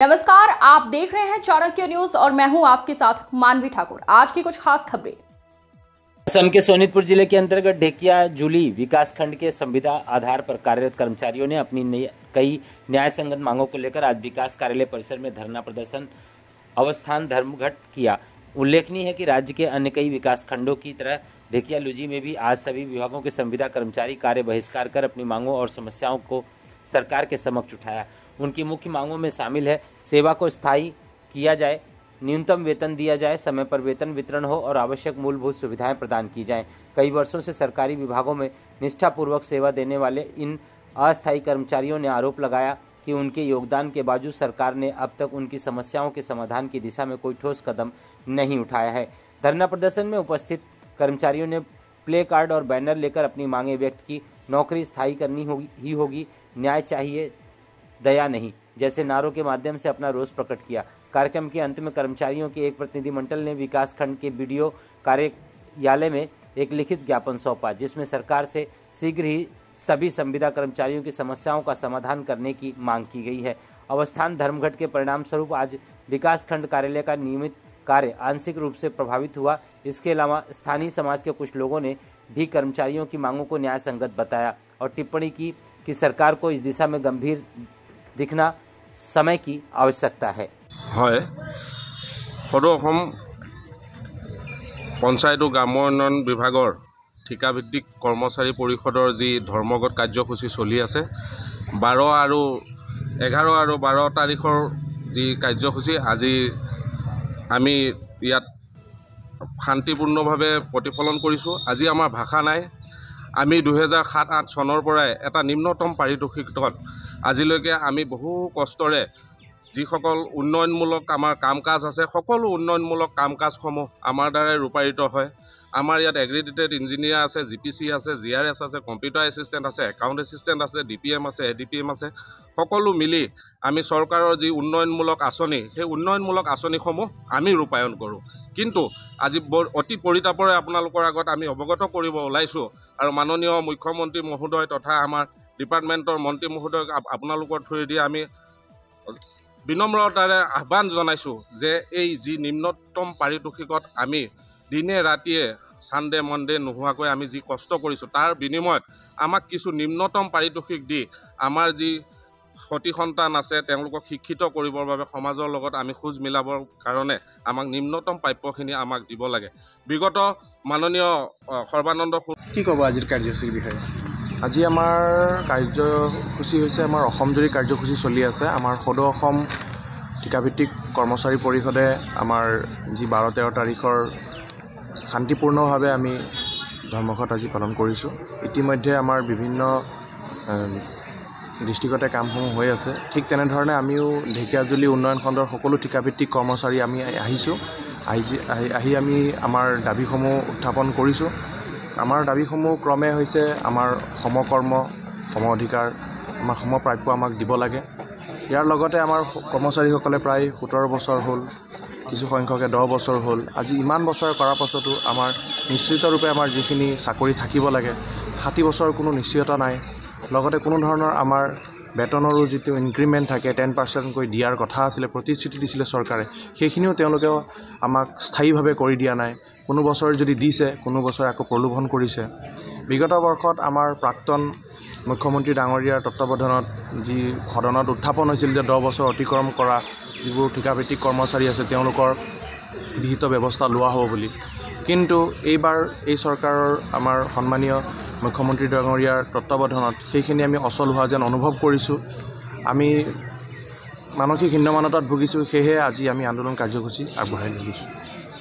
नमस्कार, आप देख रहे हैं चाणक्य न्यूज और मैं हूं आपके साथ मानवी ठाकुर। आज की कुछ खास खबरें। असम के सोनितपुर जिले के अंतर्गत ढेकिया जुली विकासखंड के संविदा आधार पर कार्यरत कर्मचारियों ने अपनी कई न्याय संगत मांगों को लेकर आज विकास कार्यालय परिसर में धरना प्रदर्शन अवस्थान धर्मघट किया। उल्लेखनीय है कि राज्य के अन्य कई विकास खंडों की तरह ढेकिया लुजी में भी आज सभी विभागों के संविदा कर्मचारी कार्य बहिष्कार कर अपनी मांगों और समस्याओं को सरकार के समक्ष उठाया। उनकी मुख्य मांगों में शामिल है सेवा को स्थायी किया जाए, न्यूनतम वेतन दिया जाए, समय पर वेतन वितरण हो और आवश्यक मूलभूत सुविधाएं प्रदान की जाएं। कई वर्षों से सरकारी विभागों में निष्ठापूर्वक सेवा देने वाले इन अस्थायी कर्मचारियों ने आरोप लगाया कि उनके योगदान के बावजूद सरकार ने अब तक उनकी समस्याओं के समाधान की दिशा में कोई ठोस कदम नहीं उठाया है। धरना प्रदर्शन में उपस्थित कर्मचारियों ने प्ले कार्ड और बैनर लेकर अपनी मांगें व्यक्त की। नौकरी स्थायी करनी होगी, न्याय चाहिए, दया नहीं जैसे नारों के माध्यम से अपना रोष प्रकट किया। कार्यक्रम के अंत में कर्मचारियों के एक प्रतिनिधिमंडल ने विकासखंड के बीडीओ कार्यालय में एक लिखित ज्ञापन सौंपा, जिसमें सरकार से शीघ्र ही सभी संविदा कर्मचारियों की समस्याओं का समाधान करने की मांग की गई है। अवस्थान धर्मघट के परिणाम स्वरूप आज विकासखंड कार्यालय का नियमित कार्य आंशिक रूप से प्रभावित हुआ। इसके अलावा स्थानीय समाज के कुछ लोगों ने भी कर्मचारियों की मांगों को न्याय संगत बताया और टिप्पणी की कि सरकार को इस दिशा में गंभीर दिखना समय की आवश्यकता है। सदৌ অসম পঞ্চায়ত গ্ৰাম্য উন্নয়ন বিভাগৰ ঠিকাভিত্তিক কৰ্মচাৰী পৰিষদৰ যি ধৰ্মঘট কাৰ্যসূচী চলি আছে 11 আৰু 12 তাৰিখৰ যি কাৰ্যসূচী আজি আমি ইয়াত শান্তিপূৰ্ণভাৱে প্ৰতিফলন কৰিছোঁ। আজি আমাৰ ভাষা নাই। আমি 2007-8 চনৰ পৰাই এটা নিম্নতম পাৰিতোষিকত আজিলৈকে আমি বহু কষ্টৰে যিসকল উন্নয়নমূলক আমাৰ কাম কাজ আছে সকলো উন্নয়নমূলক কাম কাজসমূহ আমাৰ দ্বাৰাই ৰূপায়িত হয়। আমাৰ ইয়াত এগ্ৰিগেটেড ইঞ্জিনিয়াৰ আছে, জিপিসি আছে, জিআৰএছ আছে, কম্পিউটাৰ এছিষ্টেণ্ট আছে, একাউণ্ট এছিষ্টেণ্ট আছে, ডিপিএম আছে, এডিপিএম আছে, সকলো মিলি আমি চৰকাৰৰ যি উন্নয়নমূলক আঁচনি সেই উন্নয়নমূলক আঁচনিসমূহ আমি ৰূপায়ণ কৰোঁ। কিন্তু আজি অতি পৰিতাপৰে আপোনালোকৰ আগত আমি অৱগত কৰিব ওলাইছোঁ আৰু মাননীয় মুখ্যমন্ত্ৰী মহোদয় তথা আমাৰ ডিপাৰ্টমেণ্টৰ মন্ত্ৰী মহোদয়ক আপোনালোকৰ থ্ৰুৱেদি আমি বিনম্ৰতাৰে আহ্বান জনাইছোঁ যে এই যি নিম্নতম পাৰিতোষিকত আমি দিনে ৰাতিয়ে সানডে মনডে নোহোৱাকৈ আমি যি কষ্ট কৰিছোঁ তাৰ বিনিময়ত আমাক কিছু নিম্নতম পাৰিতোষিক দি আমাৰ যি সতি সন্তান আছে তেওঁলোকক শিক্ষিত কৰিবৰ বাবে সমাজৰ লগত আমি খোজ মিলাবৰ কাৰণে আমাক নিম্নতম প্ৰাপ্যখিনি আমাক দিব লাগে। বিগত মাননীয় সৰ্বানন্দ কি ক'ব আজিৰ কাৰ্যসূচীৰ বিষয়ে? আজি আমাৰ কাৰ্যসূচী হৈছে আমাৰ অসমজুৰি কাৰ্যসূচী চলি আছে। আমাৰ সদৌ অসম ঠিকাভিত্তিক কৰ্মচাৰী পৰিষদে আমাৰ যি 12-13 তাৰিখৰ শান্তিপূৰ্ণভাৱে আমি ধৰ্মঘট আজি পালন কৰিছোঁ। ইতিমধ্যে আমাৰ বিভিন্ন ডিষ্ট্ৰিক্টতে কামসমূহ হৈ আছে। ঠিক তেনেধৰণে আমিও ঢেকিয়াজুলি উন্নয়ন খণ্ডৰ সকলো ঠিকাভিত্তিক কৰ্মচাৰী আমি আহি আমি আমাৰ দাবীসমূহ উত্থাপন কৰিছোঁ। আমাৰ দাবীসমূহ ক্ৰমে হৈছে আমাৰ সমকৰ্ম, সম অধিকাৰ, আমাৰ সমপ্ৰাপ্য আমাক দিব লাগে। ইয়াৰ লগতে আমাৰ কৰ্মচাৰীসকলে প্ৰায় 17 বছৰ হ'ল, কিছু সংখ্যকে 10 বছৰ হ'ল। আজি ইমান বছৰ কৰাৰ পাছতো আমাৰ নিশ্চিতৰূপে আমাৰ যিখিনি চাকৰি থাকিব লাগে 60 বছৰ কোনো নিশ্চয়তা নাই। লগতে কোনো ধৰণৰ আমাৰ বেতনৰো যিটো ইনক্ৰিমেণ্ট থাকে 10%কৈ দিয়াৰ কথা আছিলে, প্ৰতিশ্ৰুতি দিছিলে চৰকাৰে, সেইখিনিও তেওঁলোকেও আমাক স্থায়ীভাৱে কৰি দিয়া নাই। কোনো বছৰ যদি দিছে, কোনো বছৰ আকৌ প্ৰলোভন কৰিছে। বিগত বৰ্ষত আমাৰ প্ৰাক্তন মুখ্যমন্ত্ৰী ডাঙৰীয়াৰ তত্ত্বাৱধানত যি সদনত উত্থাপন হৈছিল যে 10 বছৰ অতিক্ৰম কৰা যিবোৰ ঠিকাভিত্তিক কৰ্মচাৰী আছে তেওঁলোকৰ বিহিত ব্যৱস্থা লোৱা হ'ব বুলি। কিন্তু এইবাৰ এই চৰকাৰৰ আমাৰ সন্মানীয় মুখ্যমন্ত্ৰী ডাঙৰীয়াৰ তত্ত্বাৱধানত সেইখিনি আমি অচল হোৱা যেন অনুভৱ কৰিছোঁ। আমি মানসিক হীনমানতাত ভুগিছোঁ। সেয়েহে আজি আমি আন্দোলন কাৰ্যসূচী আগবঢ়াই লৈ গৈছোঁ।